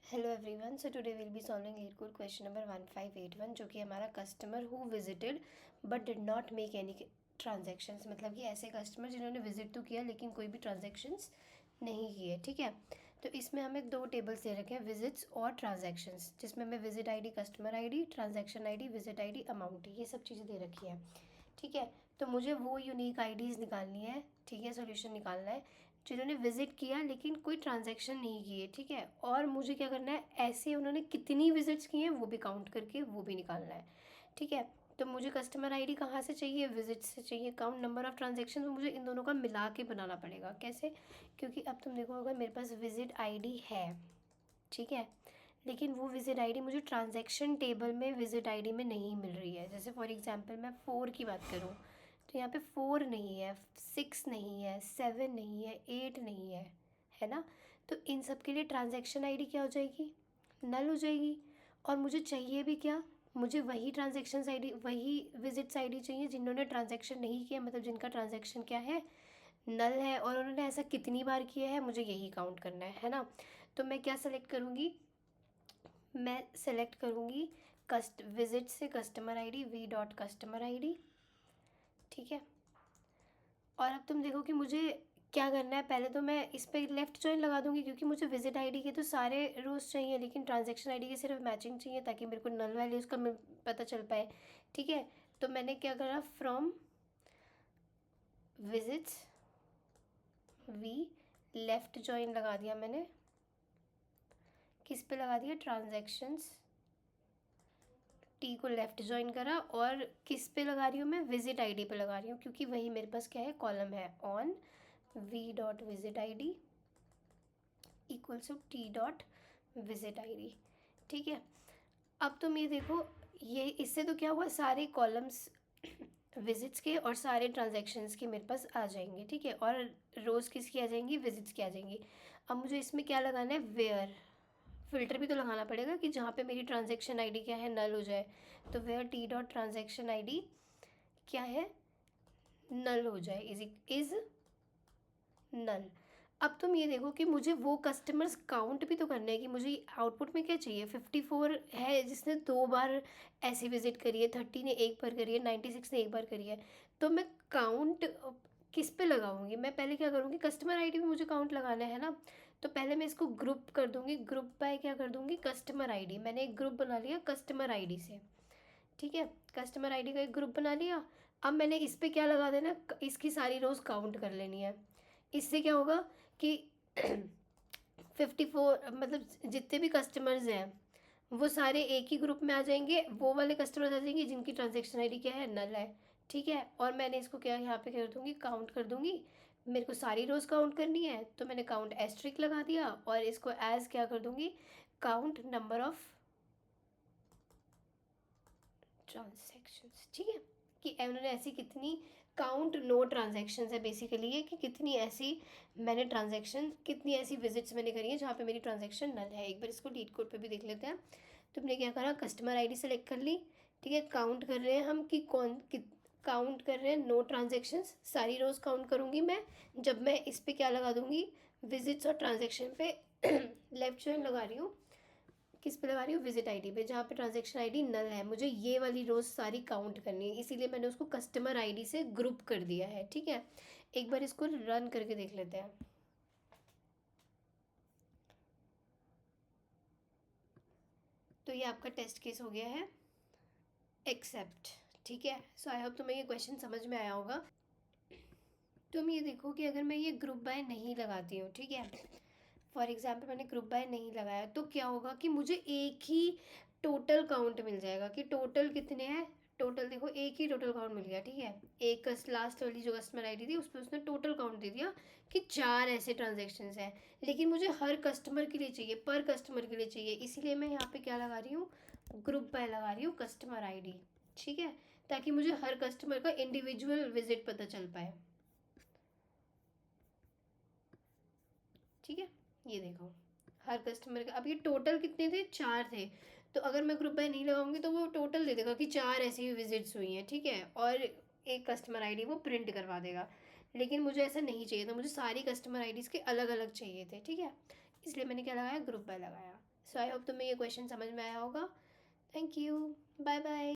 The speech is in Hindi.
Hello everyone, so today will be solving leet code question number 1581 जो कि हमारा customer who visited but did not make any transactions. मतलब कि ऐसे कस्टमर जिन्होंने विजिट तो किया लेकिन कोई भी ट्रांजेक्शन्स नहीं किए। ठीक है, तो इसमें हमें दो टेबल्स दे रखे हैं, विजिट्स और ट्रांजेक्शन्स, जिसमें हमें visit ID, customer ID, transaction ID, visit ID, amount, ये सब चीज़ें दे रखी है। ठीक है, तो मुझे वो यूनिक आईडीज़ निकालनी है। ठीक है, सोल्यूशन निकालना है जिन्होंने विजिट किया लेकिन कोई ट्रांजैक्शन नहीं किए। ठीक है, और मुझे क्या करना है, ऐसे उन्होंने कितनी विजिट्स की हैं वो भी काउंट करके वो भी निकालना है। ठीक है, तो मुझे कस्टमर आईडी कहाँ से चाहिए, विजिट से चाहिए। काउंट नंबर ऑफ ट्रांजेक्शन, तो मुझे इन दोनों का मिला के बनाना पड़ेगा। कैसे? क्योंकि अब तुम देखो, अगर मेरे पास विजिट आईडी है, ठीक है, लेकिन वो विजिट आईडी मुझे ट्रांजैक्शन टेबल में विजिट आईडी में नहीं मिल रही है। जैसे फॉर एग्जांपल मैं 4 की बात करूँ तो यहाँ पे 4 नहीं है, 6 नहीं है, 7 नहीं है, 8 नहीं है ना। तो इन सब के लिए ट्रांजैक्शन आईडी क्या हो जाएगी, नल हो जाएगी। और मुझे चाहिए भी क्या, मुझे वही ट्रांजैक्शन आईडी, वही विजिट्स आईडी चाहिए जिन्होंने ट्रांजैक्शन नहीं किया, मतलब जिनका ट्रांजैक्शन क्या है, नल है, और उन्होंने ऐसा कितनी बार किया है मुझे यही काउंट करना है ना। तो मैं क्या सेलेक्ट करूँगी, मैं सेलेक्ट करूँगी विजिट से customer ID, V dot customer ID. ठीक है, और अब तुम देखो कि मुझे क्या करना है। पहले तो मैं इस पर लेफ़्ट जॉइन लगा दूंगी क्योंकि मुझे विजिट आईडी के तो सारे रोज़ चाहिए लेकिन ट्रांजैक्शन आईडी की सिर्फ मैचिंग चाहिए ताकि मेरे को नल वैल्यूज़ का पता चल पाए। ठीक है, तो मैंने क्या करा, from visits v left join लगा दिया मैंने। किस पे लगा दिया, ट्रांजैक्शंस, टी को लेफ़्ट जॉइन करा, और किस पे लगा रही हूँ मैं, विजिट आईडी पे लगा रही हूँ क्योंकि वही मेरे पास क्या है, कॉलम है, on v dot visit ID equals to t dot visit ID. ठीक है, अब तुम ये देखो, ये इससे तो क्या हुआ, सारे कॉलम्स विजिट्स के और सारे ट्रांजैक्शंस के मेरे पास आ जाएंगे। ठीक है, और रोज़ किसकी आ जाएंगी, विजिट्स की आ जाएंगी। अब मुझे इसमें क्या लगाना है, वेयर, फ़िल्टर भी तो लगाना पड़ेगा कि जहाँ पे मेरी ट्रांजैक्शन आईडी क्या है, नल हो जाए। तो where t dot transaction ID क्या है, नल हो जाए, इज नल। अब तुम ये देखो कि मुझे वो कस्टमर्स काउंट भी तो करने हैं कि मुझे आउटपुट में क्या चाहिए। 54 है जिसने 2 बार ऐसी विजिट करी है, 30 ने 1 बार करी है, 96 ने 1 बार करी है। तो मैं काउंट किस पे लगाऊंगी, मैं पहले क्या करूँगी, कस्टमर आईडी में मुझे काउंट लगाना है ना। तो पहले मैं इसको ग्रुप कर दूँगी, ग्रुप बाय क्या कर दूँगी, कस्टमर आईडी। मैंने एक ग्रुप बना लिया कस्टमर आईडी से। ठीक है, कस्टमर आईडी का एक ग्रुप बना लिया। अब मैंने इस पे क्या लगा देना, इसकी सारी रोज़ काउंट कर लेनी है। इससे क्या होगा कि 54, मतलब जितने भी कस्टमर्स हैं वो सारे एक ही ग्रुप में आ जाएंगे, वो वाले कस्टमर्स आ जाएंगे जिनकी ट्रांजैक्शन आईडी क्या है, नल है। ठीक है, और मैंने इसको क्या यहाँ पे कर दूँगी, काउंट कर दूँगी। मेरे को सारी रोज़ काउंट करनी है तो मैंने काउंट एस्ट्रिक लगा दिया, और इसको एज क्या कर दूँगी, काउंट नंबर ऑफ ट्रांजैक्शंस। ठीक है, कि उन्होंने ऐसी कितनी, काउंट नो ट्रांजैक्शंस है बेसिकली ये, कि कितनी ऐसी मैंने ट्रांजैक्शन, कितनी ऐसी विजिट्स मैंने करी है जहाँ पे मेरी ट्रांजैक्शन नल है। एक बार इसको लीड कोड पे भी देख लेते हैं। तुमने क्या करा, कस्टमर आईडी सेलेक्ट कर ली। ठीक है, काउंट कर रहे हैं हम कि काउंट कर रहे हैं नो ट्रांजेक्शन्स, सारी रोज़ काउंट करूँगी मैं। जब मैं इस पर क्या लगा दूँगी, विजिट्स और ट्रांजेक्शन पे लेफ्ट जॉइन लगा रही हूँ, किस पे लगा रही हूँ, विजिट आईडी पे, जहाँ पे ट्रांजैक्शन आईडी नल है। मुझे ये वाली रोज़ सारी काउंट करनी है, इसीलिए मैंने उसको कस्टमर आईडी से ग्रुप कर दिया है। ठीक है, एक बार इसको रन करके देख लेते हैं। तो ये आपका टेस्ट केस हो गया है एक्सेप्ट। ठीक है, सो आई होप तुम्हें ये क्वेश्चन समझ में आया होगा। तुम ये देखो कि अगर मैं ये ग्रुप बाय नहीं लगाती हूँ, ठीक है, फॉर एग्जाम्पल मैंने ग्रुप बाय नहीं लगाया, तो क्या होगा कि मुझे एक ही टोटल काउंट मिल जाएगा कि टोटल कितने हैं। टोटल देखो, एक ही टोटल काउंट मिल गया। ठीक है, एक लास्ट वाली जो कस्टमर आईडी थी उस पर उसने टोटल काउंट दे दिया कि 4 ऐसे ट्रांजेक्शन्स हैं, लेकिन मुझे हर कस्टमर के लिए चाहिए, पर कस्टमर के लिए चाहिए, इसीलिए मैं यहाँ पे क्या लगा रही हूँ, ग्रुप बाय लगा रही हूँ कस्टमर आई। ठीक है, ताकि मुझे हर कस्टमर का इंडिविजुअल विजिट पता चल पाए। ठीक है, ये देखो हर कस्टमर का, अब ये टोटल कितने थे, 4 थे। तो अगर मैं ग्रुप बाय नहीं लगाऊंगी तो वो टोटल दे देगा कि 4 ऐसी ही विजिट्स हुई हैं। ठीक है, और एक कस्टमर आईडी वो प्रिंट करवा देगा, लेकिन मुझे ऐसा नहीं चाहिए था, मुझे सारी कस्टमर आईडीज़ के अलग अलग चाहिए थे। ठीक है, इसलिए मैंने क्या लगाया, ग्रुप बाय लगाया। सो आई होप तुम्हें ये क्वेश्चन समझ में आया होगा। Thank you, bye bye.